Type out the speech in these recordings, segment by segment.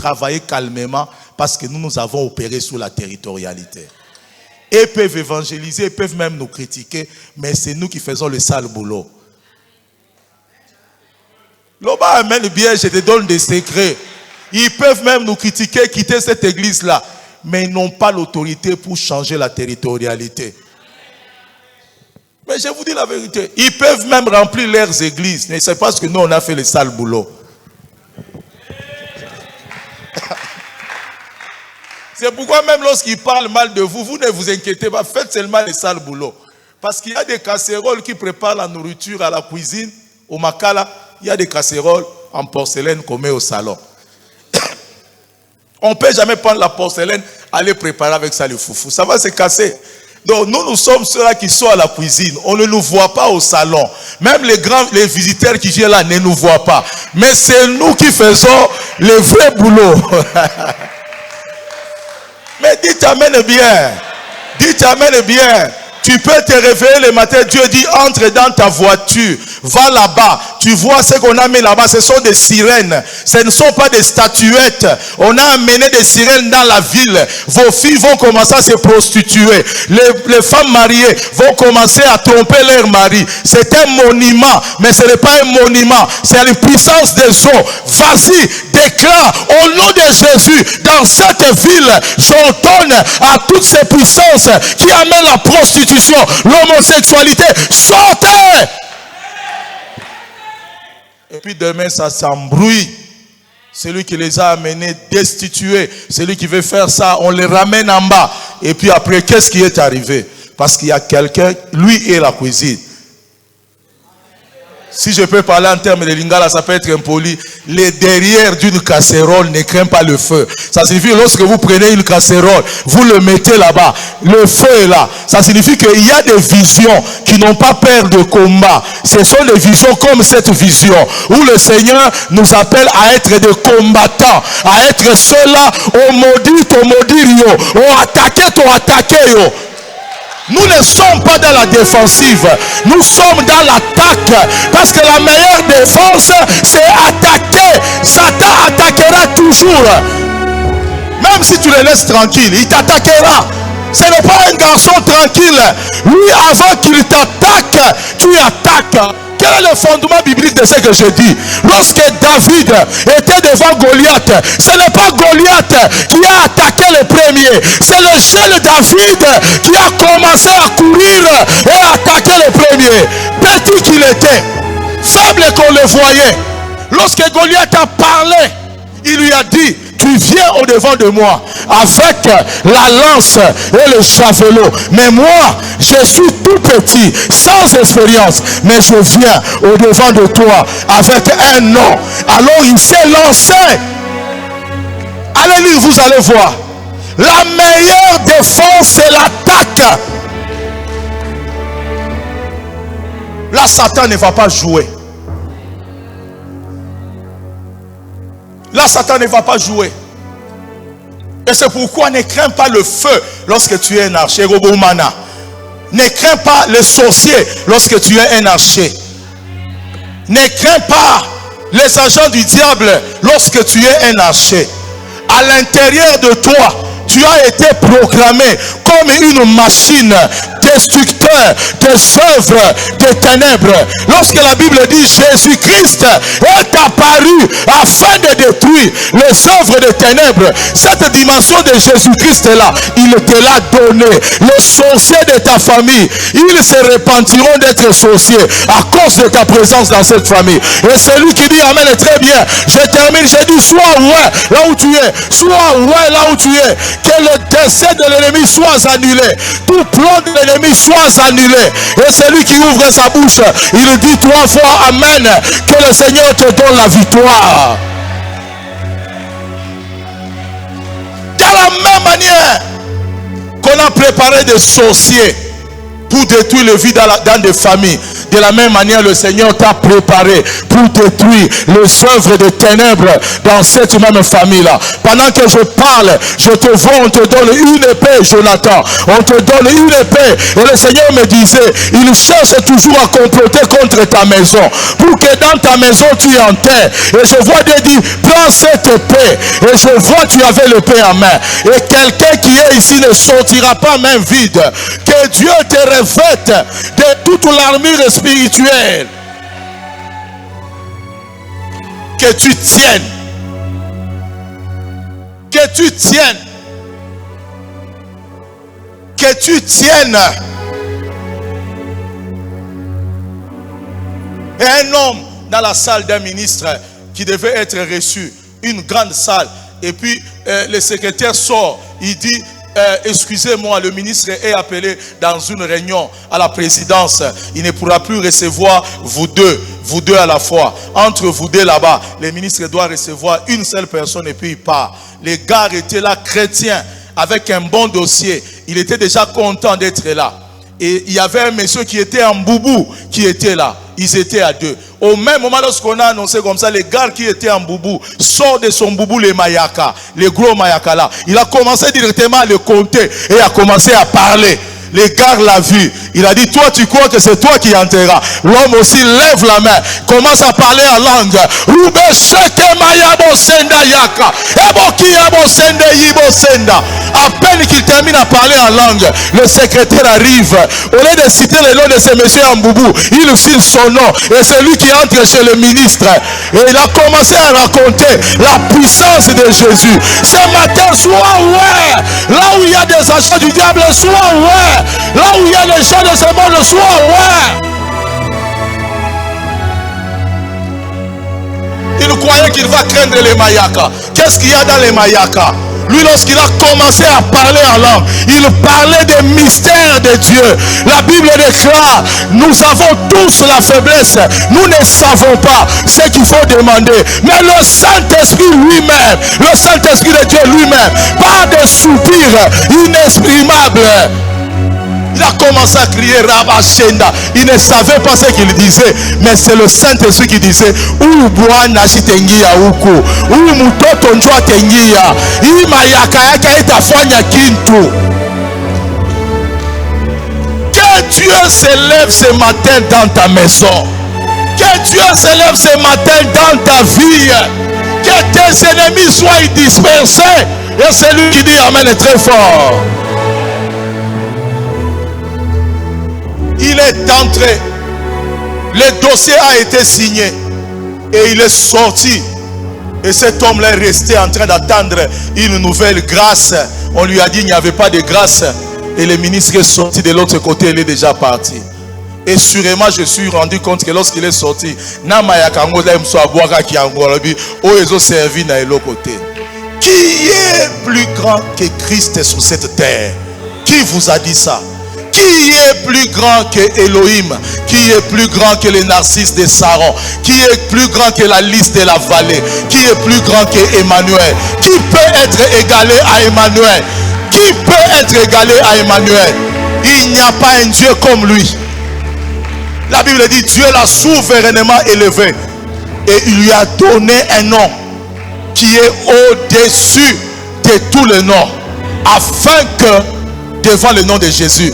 travailler calmement parce que nous avons opéré sous la territorialité. Ils peuvent évangéliser, ils peuvent même nous critiquer, mais c'est nous qui faisons le sale boulot. L'Oba amène bien, je te donne des secrets. Ils peuvent même nous critiquer, quitter cette église-là, mais ils n'ont pas l'autorité pour changer la territorialité. Mais je vous dis la vérité, ils peuvent même remplir leurs églises, mais c'est parce que nous on a fait le sale boulot. C'est pourquoi même lorsqu'ils parlent mal de vous, vous ne vous inquiétez pas, faites seulement le sale boulot. Parce qu'il y a des casseroles qui préparent la nourriture à la cuisine, au makala, il y a des casseroles en porcelaine qu'on met au salon. On ne peut jamais prendre la porcelaine, aller préparer avec ça le foufou. Ça va se casser. Donc nous sommes ceux-là qui sont à la cuisine. On ne nous voit pas au salon. Même les visiteurs qui viennent là ne nous voient pas. Mais c'est nous qui faisons le vrai boulot. Mais dites amen bien. Dites amen bien. Tu peux te réveiller le matin, Dieu dit, entre dans ta voiture, va là-bas. Tu vois ce qu'on a mis là-bas, ce sont des sirènes. Ce ne sont pas des statuettes. On a amené des sirènes dans la ville. Vos filles vont commencer à se prostituer. Les femmes mariées vont commencer à tromper leur mari. C'est un monument, mais ce n'est pas un monument. C'est la puissance des eaux. Vas-y, déclare au nom de Jésus, dans cette ville, j'ordonne à toutes ces puissances qui amènent la prostitution, l'homosexualité, sortez! Et puis demain, ça s'embrouille. Celui qui les a amenés destitués, celui qui veut faire ça, on les ramène en bas. Et puis après, qu'est-ce qui est arrivé? Parce qu'il y a quelqu'un, lui et la cuisine. Si je peux parler en termes de lingala, ça peut être impoli. Les derrière d'une casserole ne craignent pas le feu. Ça signifie que lorsque vous prenez une casserole, vous le mettez là-bas, le feu est là. Ça signifie qu'il y a des visions qui n'ont pas peur de combat. Ce sont des visions comme cette vision où le Seigneur nous appelle à être des combattants, à être ceux-là, au maudit, au attaqué. Nous ne sommes pas dans la défensive. Nous sommes dans l'attaque. Parce que la meilleure défense, c'est attaquer. Satan attaquera toujours. Même si tu le laisses tranquille, il t'attaquera. Ce n'est pas un garçon tranquille. Lui, avant qu'il t'attaque, tu attaques. Quel est le fondement biblique de ce que je dis? Lorsque David était devant Goliath, ce n'est pas Goliath qui a attaqué le premier. C'est le jeune David qui a commencé à courir et attaquer le premier. Petit qu'il était, faible qu'on le voyait. Lorsque Goliath a parlé, il lui a dit, tu viens au devant de moi avec la lance et le javelot. Mais moi, je suis tout petit, sans expérience. Mais je viens au devant de toi avec un nom. Alors il s'est lancé. Allez lire, vous allez voir. La meilleure défense, c'est l'attaque. Là, Satan ne va pas jouer. Là, Satan ne va pas jouer. Et c'est pourquoi ne crains pas le feu lorsque tu es un archer. Ne crains pas les sorciers lorsque tu es un archer. Ne crains pas les agents du diable lorsque tu es un archer. À l'intérieur de toi, tu as été proclamé comme une machine destructeur des œuvres des ténèbres. Lorsque la Bible dit Jésus-Christ est apparu afin de détruire les œuvres des ténèbres, cette dimension de Jésus-Christ est là. Il te l'a donné. Les sorciers de ta famille, ils se repentiront d'être sorciers à cause de ta présence dans cette famille. Et celui qui dit amen est très bien. Je termine, je dis sois ouais là où tu es. Sois ouais là où tu es. Que le dessein de l'ennemi soit annulé. Tout plan de l'ennemi soit annulé. Et celui qui ouvre sa bouche, il dit 3 fois amen. Que le Seigneur te donne la victoire. De la même manière qu'on a préparé des sorciers pour détruire le vie dans des familles. De la même manière, le Seigneur t'a préparé pour détruire les œuvres des ténèbres dans cette même famille-là. Pendant que je parle, je te vois, on te donne une épée, Jonathan. On te donne une épée. Et le Seigneur me disait, il cherche toujours à comploter contre ta maison, pour que dans ta maison tu enterres. Et je vois Dieu dire, prends cette épée. Et je vois tu avais l'épée en main. Et quelqu'un qui est ici ne sortira pas main vide. Que Dieu te revête de toute l'armure spirituelle. Que tu tiennes. Que tu tiennes. Que tu tiennes. Et un homme dans la salle d'un ministre qui devait être reçu, une grande salle, et puis le secrétaire sort, il dit, excusez-moi, le ministre est appelé dans une réunion à la présidence, il ne pourra plus recevoir vous deux à la fois. Entre vous deux là-bas, le ministre doit recevoir une seule personne et puis il part. Les gars étaient là, chrétiens, avec un bon dossier, il était déjà content d'être là. Et il y avait un monsieur qui était en boubou qui était là. Ils étaient à deux. Au même moment, lorsqu'on a annoncé comme ça, les gars qui étaient en boubou sortent de son boubou les mayaka, les gros mayaka là. Il a commencé directement à le compter et a commencé à parler. Les gars l'ont vu. Il a dit, toi tu crois que c'est toi qui entreras. L'homme aussi lève la main, commence à parler en langue. À peine qu'il termine à parler en langue, le secrétaire arrive. Au lieu de citer le nom de ce monsieur en boubou, il cite son nom. Et c'est lui qui entre chez le ministre. Et il a commencé à raconter la puissance de Jésus. Ce matin, sois ouais. Là où il y a des agents du diable, sois ouais. Là où il y a les gens de ce monde, sois ouais. Il croyait qu'il va craindre les mayakas. Qu'est-ce qu'il y a dans les mayakas? Lui, lorsqu'il a commencé à parler en langue, il parlait des mystères de Dieu. La Bible déclare, nous avons tous la faiblesse. Nous ne savons pas ce qu'il faut demander. Mais le Saint-Esprit lui-même, le Saint-Esprit de Dieu lui-même, par des soupirs inexprimables, il a commencé à crier Rabashenda. Il ne savait pas ce qu'il disait, mais c'est le Saint-Esprit qui disait ou Bwana shitengia huko, ou mutoto njua tengia, ima yaka itafanya kintu. Que Dieu s'élève ce matin dans ta maison. Que Dieu s'élève ce matin dans ta vie. Que tes ennemis soient dispersés. Et c'est lui qui dit Amen est très fort. Il est entré, le dossier a été signé et il est sorti. Et cet homme-là est resté en train d'attendre une nouvelle grâce. On lui a dit qu'il n'y avait pas de grâce. Et le ministre est sorti de l'autre côté, il est déjà parti. Et sûrement, je suis rendu compte que lorsqu'il est sorti, qui est plus grand que Christ sur cette terre? Qui vous a dit ça? Qui est plus grand que Elohim? Qui est plus grand que les narcisses de Saron? Qui est plus grand que la liste de la vallée? Qui est plus grand que Emmanuel? Qui peut être égalé à Emmanuel? Qui peut être égalé à Emmanuel? Il n'y a pas un Dieu comme lui. La Bible dit Dieu l'a souverainement élevé et il lui a donné un nom qui est au-dessus de tous les noms, afin que devant le nom de Jésus,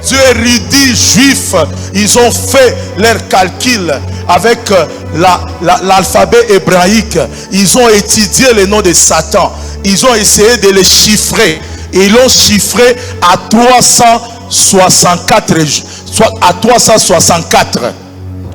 Dieu érudits juifs, ils ont fait leur calcul avec l'alphabet hébraïque. Ils ont étudié le nom de Satan. Ils ont essayé de le chiffrer. Et ils l'ont chiffré à 364.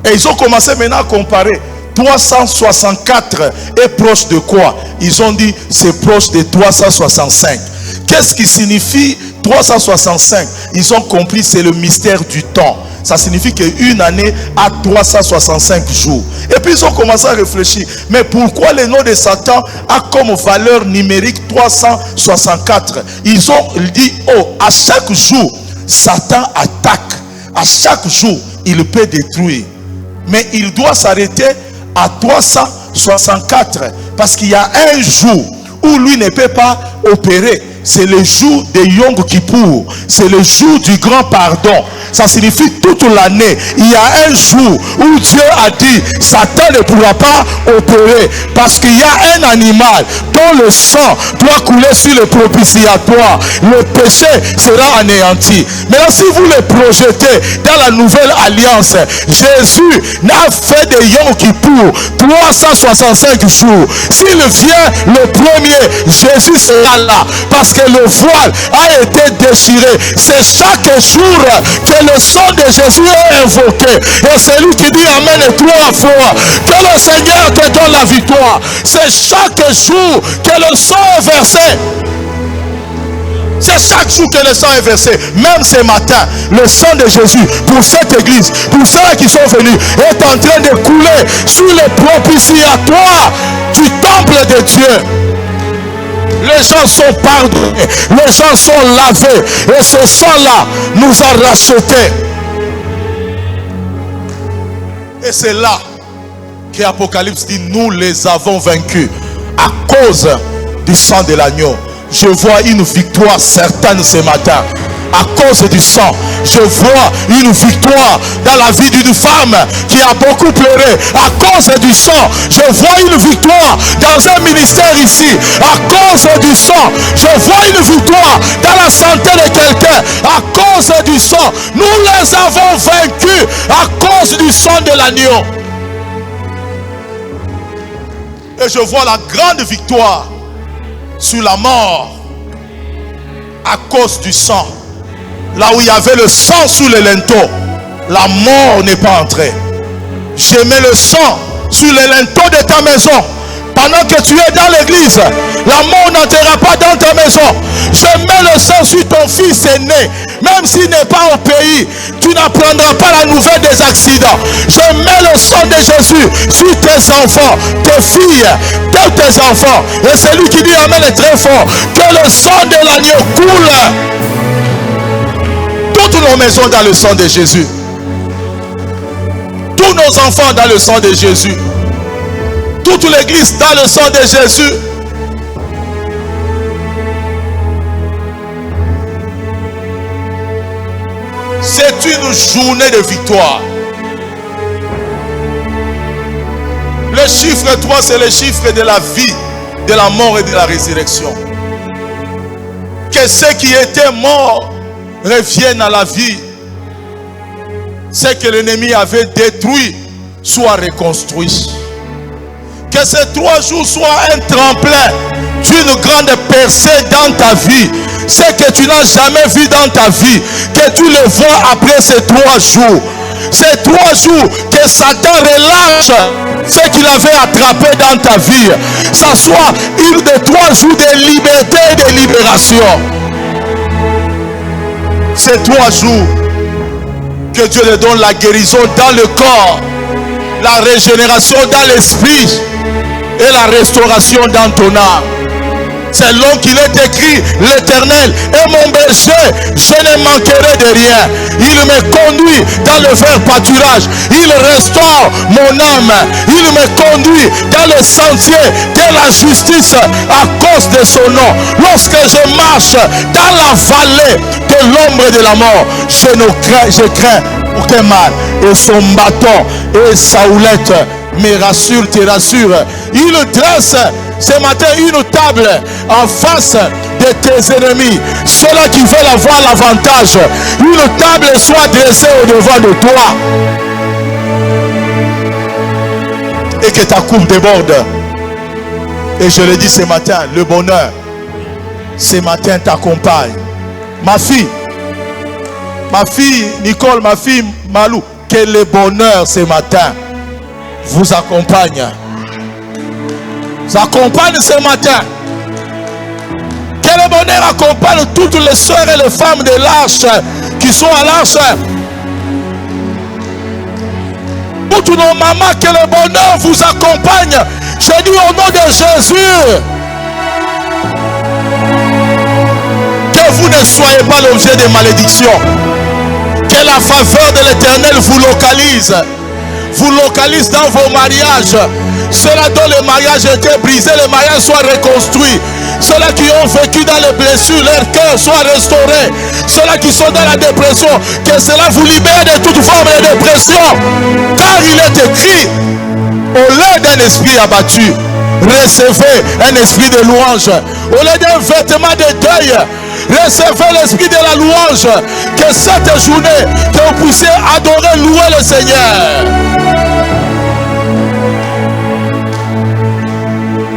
Et ils ont commencé maintenant à comparer. 364 est proche de quoi? Ils ont dit c'est proche de 365. Qu'est-ce qui signifie 365? Ils ont compris, c'est le mystère du temps. Ça signifie qu'une année a 365 jours. Et puis ils ont commencé à réfléchir. Mais pourquoi le nom de Satan a comme valeur numérique 364? Ils ont dit, oh, à chaque jour, Satan attaque. À chaque jour, il peut détruire. Mais il doit s'arrêter à 364. Parce qu'il y a un jour où lui ne peut pas opérer. c'est le jour de Yom Kippour, c'est le jour du grand pardon. Ça signifie toute l'année, il y a un jour où Dieu a dit, Satan ne pourra pas opérer, parce qu'il y a un animal dont le sang doit couler sur le propitiatoire. Le péché sera anéanti. Maintenant, si vous le projetez dans la nouvelle alliance, Jésus n'a fait de Yom Kippour 365 jours. S'il vient le premier, Jésus sera là, parce que le voile a été déchiré. C'est chaque jour que le sang de Jésus est invoqué. Et celui qui dit Amen 3 fois, que le Seigneur te donne la victoire. C'est chaque jour que le sang est versé. C'est chaque jour que le sang est versé. Même ce matin, le sang de Jésus pour cette église, pour ceux qui sont venus, est en train de couler sur le propitiatoire du temple de Dieu. Les gens sont pardonnés, les gens sont lavés, et ce sang-là nous a rachetés. Et c'est là que Apocalypse dit, nous les avons vaincus à cause du sang de l'agneau. Je vois une victoire certaine ce matin. À cause du sang, je vois une victoire dans la vie d'une femme qui a beaucoup pleuré. À cause du sang, je vois une victoire dans un ministère ici. À cause du sang, je vois une victoire dans la santé de quelqu'un. À cause du sang, nous les avons vaincus à cause du sang de l'agneau. Et je vois la grande victoire sur la mort à cause du sang. Là où il y avait le sang sous les linteaux, la mort n'est pas entrée. Je mets le sang sur les linteaux de ta maison. Pendant que tu es dans l'église, la mort n'entrera pas dans ta maison. Je mets le sang sur ton fils aîné. Même s'il n'est pas au pays, tu n'apprendras pas la nouvelle des accidents. Je mets le sang de Jésus sur tes enfants, tes filles, tous tes enfants. Et celui qui dit Amen est très fort. Que le sang de l'agneau coule. Toutes nos maisons dans le sang de Jésus. Tous nos enfants dans le sang de Jésus. Toute l'église dans le sang de Jésus. C'est une journée de victoire. Le chiffre 3, c'est le chiffre de la vie, de la mort et de la résurrection. Que ceux qui étaient morts reviennent à la vie. Ce que l'ennemi avait détruit soit reconstruit. Que ces 3 jours soient un tremplin d'une grande percée dans ta vie. Ce que tu n'as jamais vu dans ta vie, que tu le vois après ces 3 jours. Ces 3 jours, que Satan relâche ce qu'il avait attrapé dans ta vie. Ça soit une des 3 jours de liberté et de libération. Ces 3 jours, que Dieu te donne la guérison dans le corps, la régénération dans l'esprit et la restauration dans ton âme. C'est long qu'il est écrit, l'Éternel est mon berger, je ne manquerai de rien. Il me conduit dans le vert pâturage, il restaure mon âme, il me conduit dans le sentier de la justice à cause de son nom. Lorsque je marche dans la vallée de l'ombre de la mort, je crains aucun mal, et son bâton et sa houlette me rassure, te rassure. Il dresse ce matin une table en face de tes ennemis, ceux-là qui veulent avoir l'avantage. Une table soit dressée au devant de toi et que ta coupe déborde. Et je le dis ce matin, le bonheur ce matin t'accompagne. Ma fille Nicole, ma fille Malou, que le bonheur ce matin vous accompagne. Vous accompagne ce matin. Que le bonheur accompagne toutes les soeurs et les femmes de l'Arche qui sont à l'Arche. Toutes nos mamans, que le bonheur vous accompagne. Je dis au nom de Jésus. Que vous ne soyez pas l'objet de malédiction. Que la faveur de l'Éternel vous localise. Vous localise dans vos mariages. Ceux-là dont le mariage était brisé, le mariage soit reconstruit. Ceux-là qui ont vécu dans les blessures, leur cœur soit restauré. Ceux-là qui sont dans la dépression, que cela vous libère de toute forme de dépression. Car il est écrit, au lieu d'un esprit abattu, recevez un esprit de louange. Au lieu d'un vêtement de deuil, recevez l'esprit de la louange. Que cette journée, que vous puissiez adorer, louer le Seigneur.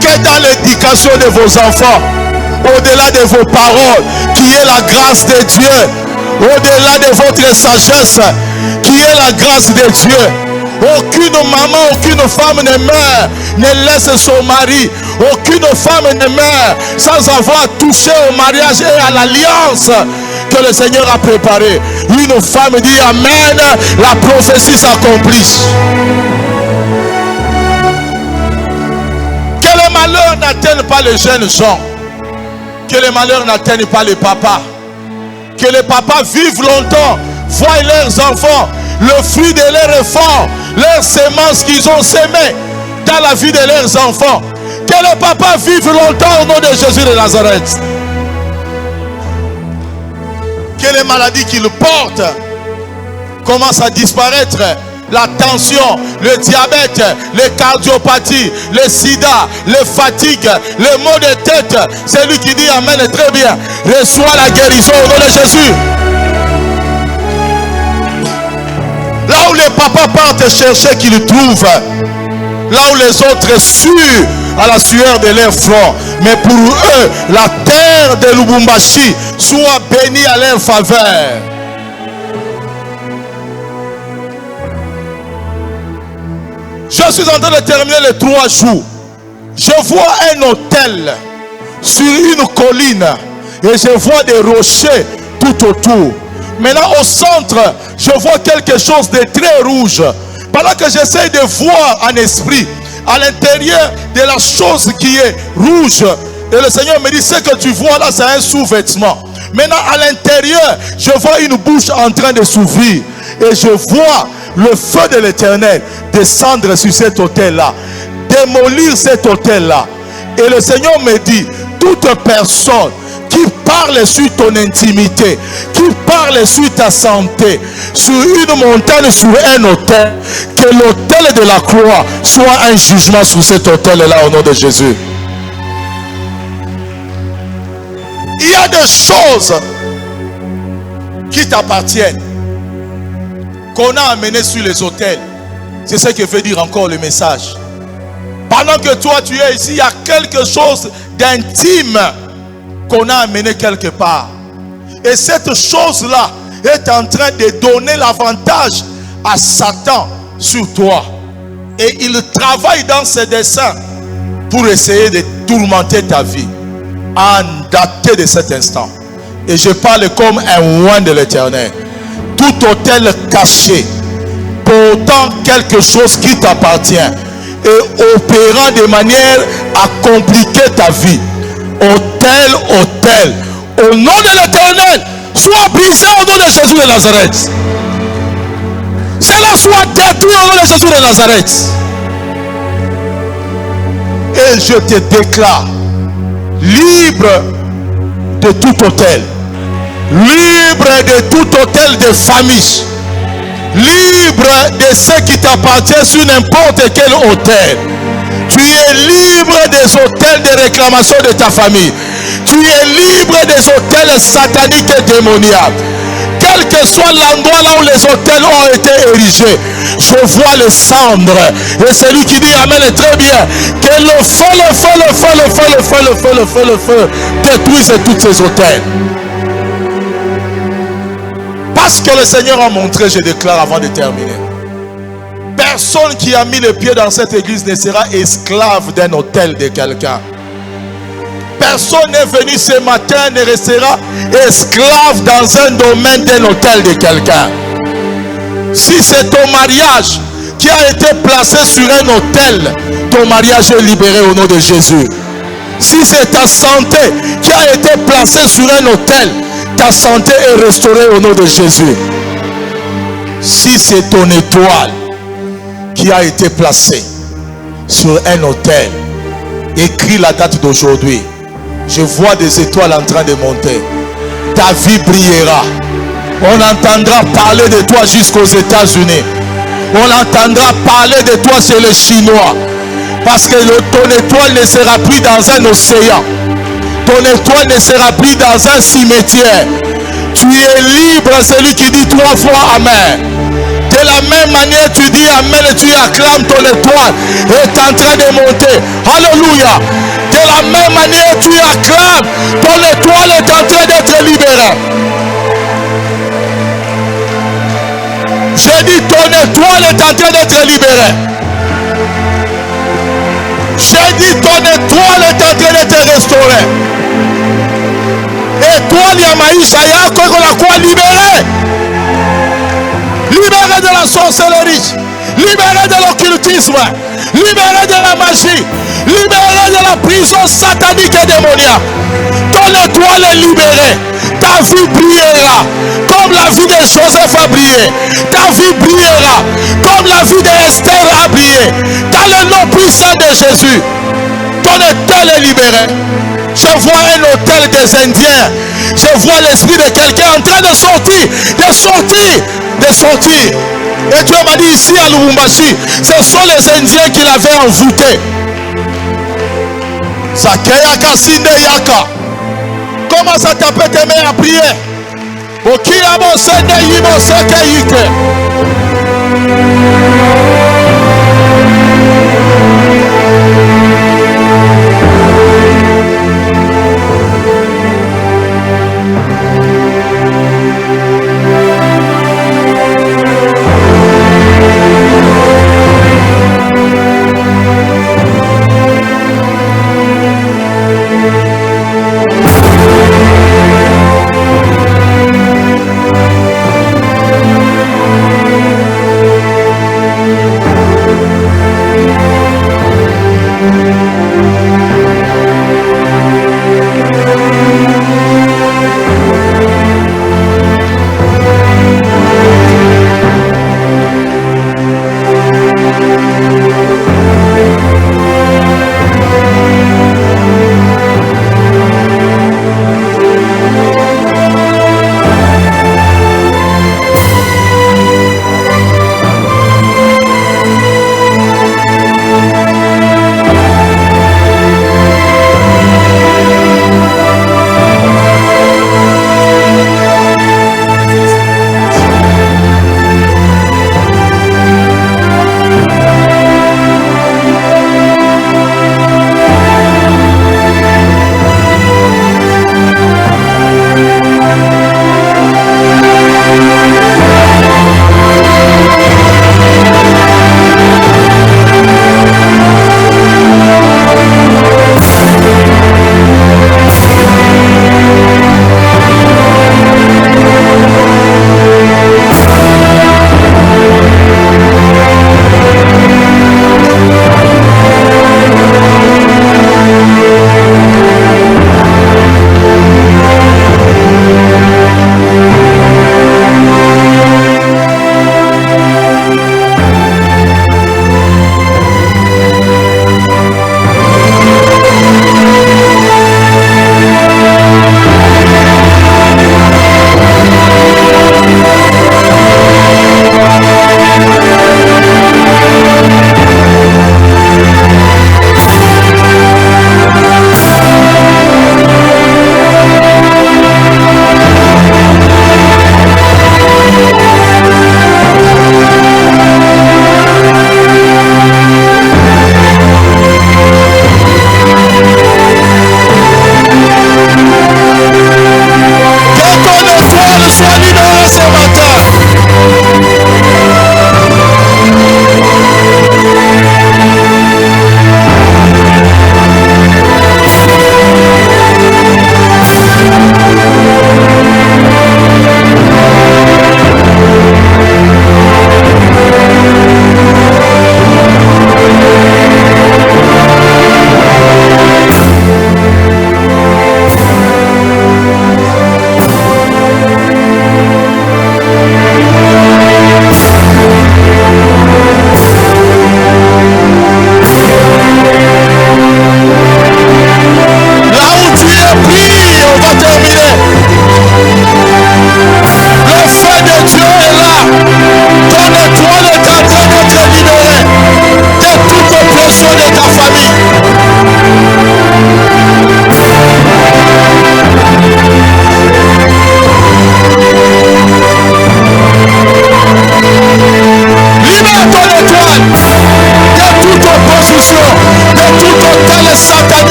Que dans l'éducation de vos enfants, au-delà de vos paroles, qui est la grâce de Dieu, au-delà de votre sagesse, qui est la grâce de Dieu. Aucune maman, aucune femme ne meurt, ne laisse son mari. Aucune femme ne meurt sans avoir touché au mariage et à l'alliance que le Seigneur a préparée. Une femme dit Amen, la prophétie s'accomplit. Que le malheur n'atteigne pas les jeunes gens. Que le malheur n'atteigne pas les papas. Que les papas vivent longtemps, voient leurs enfants, le fruit de leur effort, leurs semences qu'ils ont semées dans la vie de leurs enfants. Que les papas vivent longtemps au nom de Jésus de Nazareth. Que les maladies qu'ils portent commencent à disparaître. La tension, le diabète, les cardiopathies, le sida, les fatigues, les maux de tête. C'est lui qui dit Amen, très bien. Reçois la guérison au nom de Jésus. Là où les papas partent chercher qu'ils trouvent. Là où les autres suent à la sueur de leur front. Mais pour eux, la terre de Lubumbashi soit bénie à leur faveur. Je suis en train de terminer les 3 jours. Je vois un hôtel sur une colline et je vois des rochers tout autour. Maintenant au centre, je vois quelque chose de très rouge. Pendant que j'essaie de voir en esprit, à l'intérieur de la chose qui est rouge, et le Seigneur me dit, ce que tu vois là, c'est un sous-vêtement. Maintenant à l'intérieur, je vois une bouche en train de s'ouvrir. Et je vois le feu de l'Éternel descendre sur cet hôtel-là, démolir cet hôtel-là. Et le Seigneur me dit, toute personne qui parle sur ton intimité, qui parle sur ta santé, sur une montagne, sur un hôtel, que l'hôtel de la croix soit un jugement sur cet hôtel-là au nom de Jésus. Il y a des choses qui t'appartiennent, qu'on a amené sur les autels. C'est ce que veut dire encore le message. Pendant que toi tu es ici, il y a quelque chose d'intime qu'on a amené quelque part. Et cette chose-là est en train de donner l'avantage à Satan sur toi. Et il travaille dans ses desseins pour essayer de tourmenter ta vie. En daté de cet instant. Et je parle comme un oint de l'Éternel. Tout hôtel caché, portant quelque chose qui t'appartient et opérant de manière à compliquer ta vie. Hôtel, au nom de l'Éternel, soit brisé au nom de Jésus de Nazareth. Cela soit détruit au nom de Jésus de Nazareth. Et je te déclare libre de tout hôtel. Libre de tout hôtel de famille. Libre de ce qui t'appartient sur n'importe quel hôtel. Tu es libre des hôtels de réclamation de ta famille. Tu es libre des hôtels sataniques et démoniaques. Quel que soit l'endroit là où les hôtels ont été érigés, je vois les cendres. Et celui qui dit Amen est très bien. Que le feu détruise tous ces hôtels. Parce que le Seigneur a montré, je déclare avant de terminer. Personne qui a mis le pied dans cette église ne sera esclave d'un hôtel de quelqu'un. Personne n'est venu ce matin ne restera esclave dans un domaine d'un hôtel de quelqu'un. Si c'est ton mariage qui a été placé sur un hôtel, ton mariage est libéré au nom de Jésus. Si c'est ta santé qui a été placée sur un hôtel, ta santé est restaurée au nom de Jésus. Si c'est ton étoile qui a été placée sur un autel. Écris la date d'aujourd'hui. Je vois des étoiles en train de monter. Ta vie brillera. On entendra parler de toi jusqu'aux États-Unis. On entendra parler de toi chez les Chinois. Parce que ton étoile ne sera plus dans un océan. Ton étoile ne sera plus dans un cimetière. Tu es libre, celui qui dit 3 fois Amen. De la même manière, tu dis Amen et tu acclames, ton étoile est en train de monter. Alléluia. De la même manière, tu acclames, ton étoile est en train d'être libérée. J'ai dit, ton étoile est en train d'être libérée. J'ai dit, ton étoile est en train d'être restaurée. Étoile ya maisha yako iko na kuwa libérée. Libéré de la sorcellerie, libéré de l'occultisme, libéré de la magie, libéré de la prison satanique et démoniaque. Ton étoile est libérée. Ta vie brillera comme la vie de Joseph a brillé. Ta vie brillera comme la vie d'Esther a brillé. Dans le nom puissant de Jésus, ton étoile est libéré. Je vois un hôtel des Indiens. Je vois l'esprit de quelqu'un en train de sortir, de sortir, de sortir. Et Dieu m'a dit ici à Lubumbashi, ce sont les Indiens qui l'avaient envoûté. Sakeya Kasinde Yaka. Commence à taper tes mains à prier. Okia Mosende Yimo Seke Yike.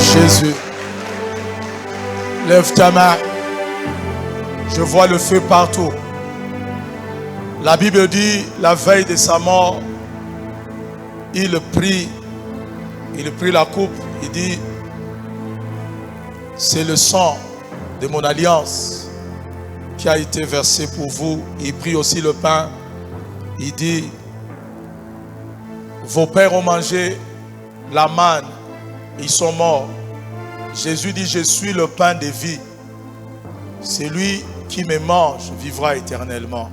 Jésus. Lève ta main. Je vois le feu partout. La Bible dit, la veille de sa mort, il prit la coupe. Il dit, c'est le sang de mon alliance qui a été versé pour vous. Il prit aussi le pain. Il dit, vos pères ont mangé la manne, ils sont morts. Jésus dit, je suis le pain de vie. Celui qui me mange vivra éternellement.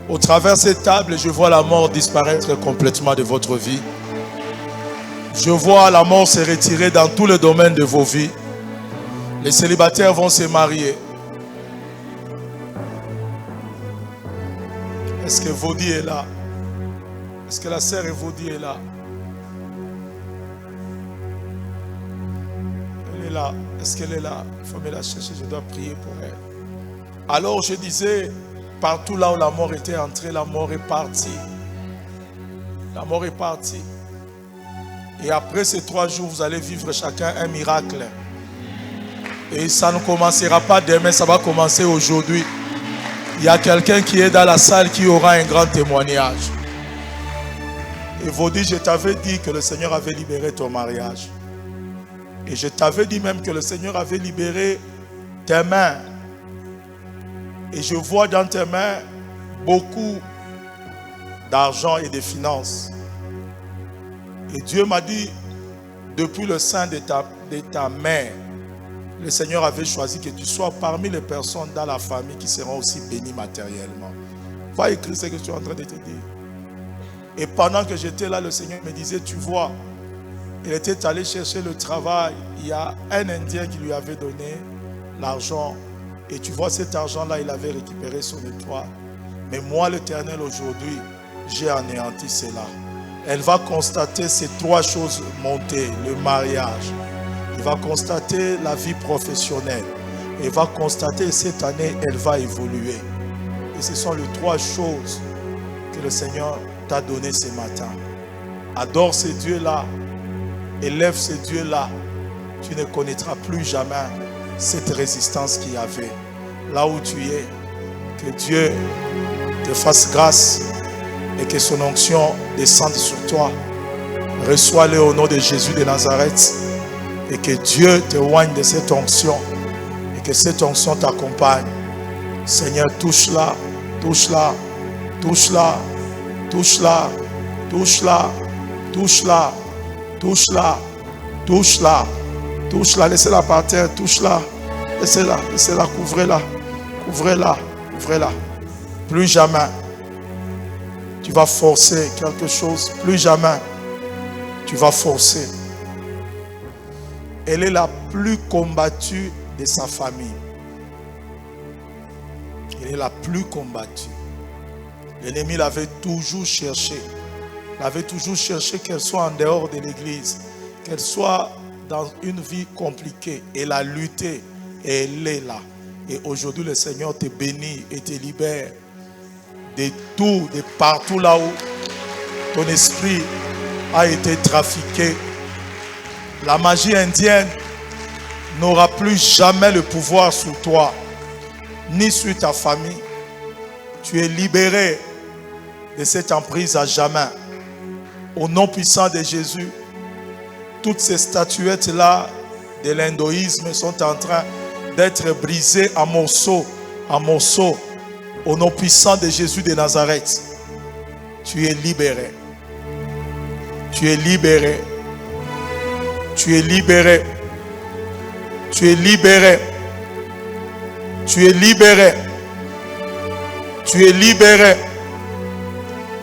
Au travers de cette table, je vois la mort disparaître complètement de votre vie. Je vois la mort se retirer dans tous les domaines de vos vies. Les célibataires vont se marier. Est-ce que Vaudi est là? Est-ce que la sœur Vaudi est là? Elle est là. Est-ce qu'elle est là? Il faut me la chercher, je dois prier pour elle. Alors je disais, partout là où la mort était entrée, la mort est partie. La mort est partie. Et après ces 3 jours, vous allez vivre chacun un miracle. Et ça ne commencera pas demain, ça va commencer aujourd'hui. Il y a quelqu'un qui est dans la salle qui aura un grand témoignage. Et vous dites, je t'avais dit que le Seigneur avait libéré ton mariage. Et je t'avais dit même que le Seigneur avait libéré tes mains. Et je vois dans tes mains beaucoup d'argent et de finances. Et Dieu m'a dit, depuis le sein de ta mère, le Seigneur avait choisi que tu sois parmi les personnes dans la famille qui seront aussi bénies matériellement. Va écrire ce que je suis en train de te dire. Et pendant que j'étais là, le Seigneur me disait, tu vois, il était allé chercher le travail. Il y a un Indien qui lui avait donné l'argent. Et tu vois, cet argent-là, il avait récupéré son étoile. Mais moi, l'Éternel, aujourd'hui, j'ai anéanti cela. Elle va constater ces 3 choses monter, le mariage. Il va constater la vie professionnelle. Il va constater cette année, elle va évoluer. Et ce sont les 3 choses que le Seigneur t'a donné ce matin. Adore ce Dieu-là. Élève ce Dieu-là. Tu ne connaîtras plus jamais cette résistance qu'il y avait. Là où tu es, que Dieu te fasse grâce et que son onction descende sur toi. Reçois-le au nom de Jésus de Nazareth. Et que Dieu te oigne de cette onction. Et que cette onction t'accompagne. Seigneur, touche-la, touche-la, touche-la, touche-la, touche-la, touche-la, touche-la, touche-la, touche-la. Laissez-la par terre, touche-la. Laissez-la, laissez-la, couvrez-la, couvrez-la, couvrez-la. Plus jamais tu vas forcer quelque chose. Plus jamais tu vas forcer. Elle est la plus combattue de sa famille. Elle est la plus combattue. L'ennemi l'avait toujours cherché. L'avait toujours cherché qu'elle soit en dehors de l'église. Qu'elle soit dans une vie compliquée. Elle a lutté et elle est là. Et aujourd'hui, le Seigneur te bénit et te libère de tout, de partout là où ton esprit a été trafiqué. La magie indienne n'aura plus jamais le pouvoir sur toi, ni sur ta famille. Tu es libéré de cette emprise à jamais. Au nom puissant de Jésus, toutes ces statuettes-là de l'hindouisme sont en train d'être brisées en morceaux, en morceaux. Au nom puissant de Jésus de Nazareth, tu es libéré. Tu es libéré. Tu es libéré. Tu es libéré. Tu es libéré. Tu es libéré.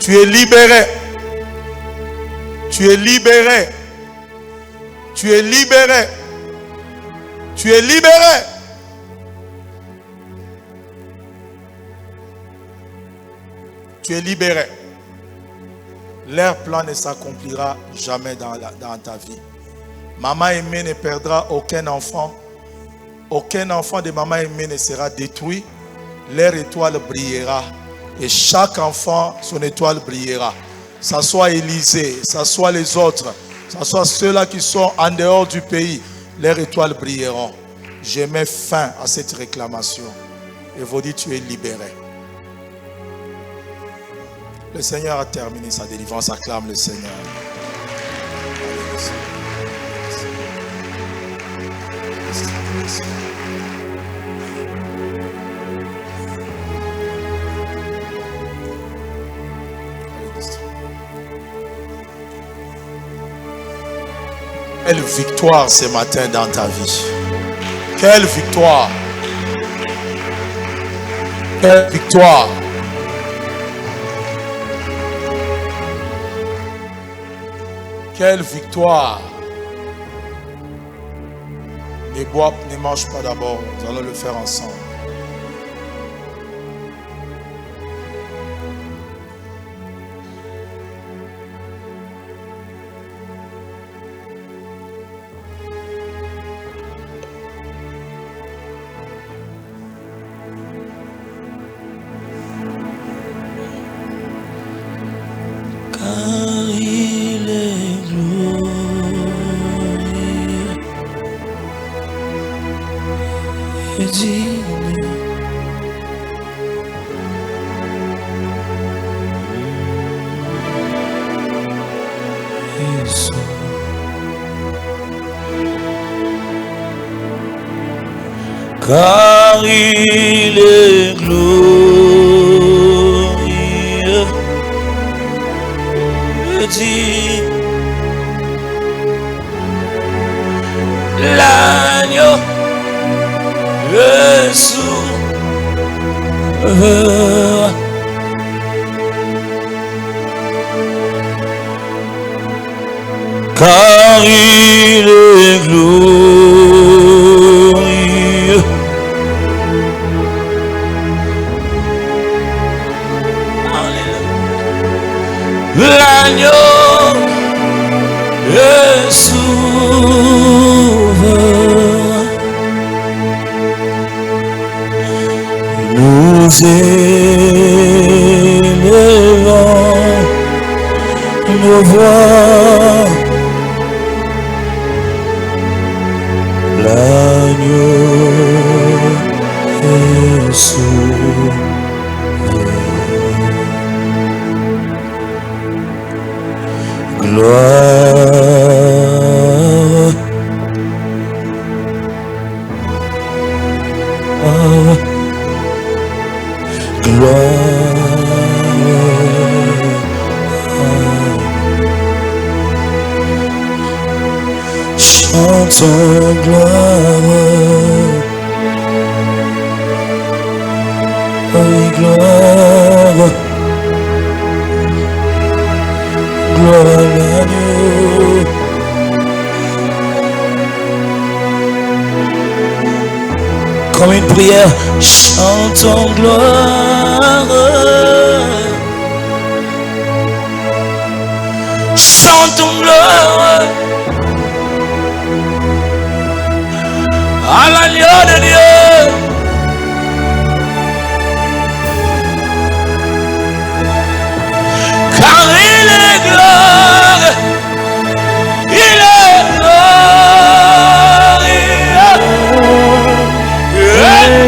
Tu es libéré. Tu es libéré. Tu es libéré. Tu es libéré. Tu es libéré. Leur plan ne s'accomplira jamais dans ta vie. Maman aimée ne perdra aucun enfant. Aucun enfant de maman aimée ne sera détruit. Leur étoile brillera. Et chaque enfant, son étoile brillera. Ça soit Élisée, ça soit les autres, Que ce soit ceux-là qui sont en dehors du pays, leurs étoiles brilleront. Je mets fin à cette réclamation. Et vous dites, tu es libéré. Le Seigneur a terminé sa délivrance. Acclame le Seigneur. Quelle victoire ce matin dans ta vie. Quelle victoire. Quelle victoire. Quelle victoire. Ne bois, ne mange pas d'abord. Nous allons le faire ensemble. Car il est glorieux, dit l'agneau, le sauveur. Car il est glorieux, l'agneau, le sauveur. Nous élevons nos voix, l'agneau est sauveur. Gloire, gloire, chantons gloire, oui, gloire, gloire à l'agneau. Comme une prière, chantons gloire, chantons gloire à l'agneau de Dieu. Car il est gloire, il est glorieux,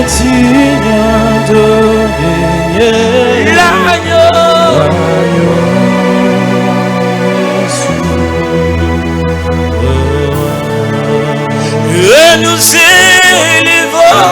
digne de régner, l'agneau, et nous élevons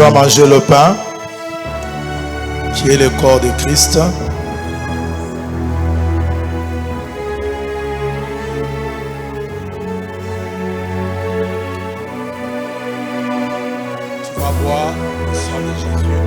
vas manger le pain, qui est le corps de Christ. Tu vas boire le sang de Jésus.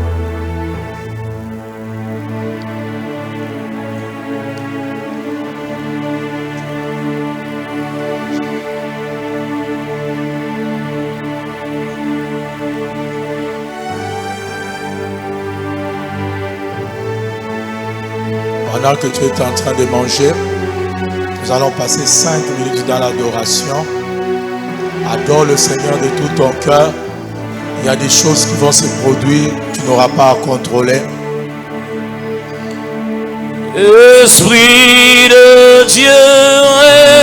Pendant que tu es en train de manger, nous allons passer 5 minutes dans l'adoration. Adore le Seigneur de tout ton cœur. Il y a des choses qui vont se produire, tu n'auras pas à contrôler. Esprit de Dieu, règne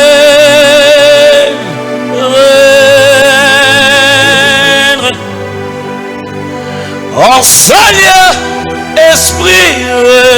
en ce lieu, Esprit, règne.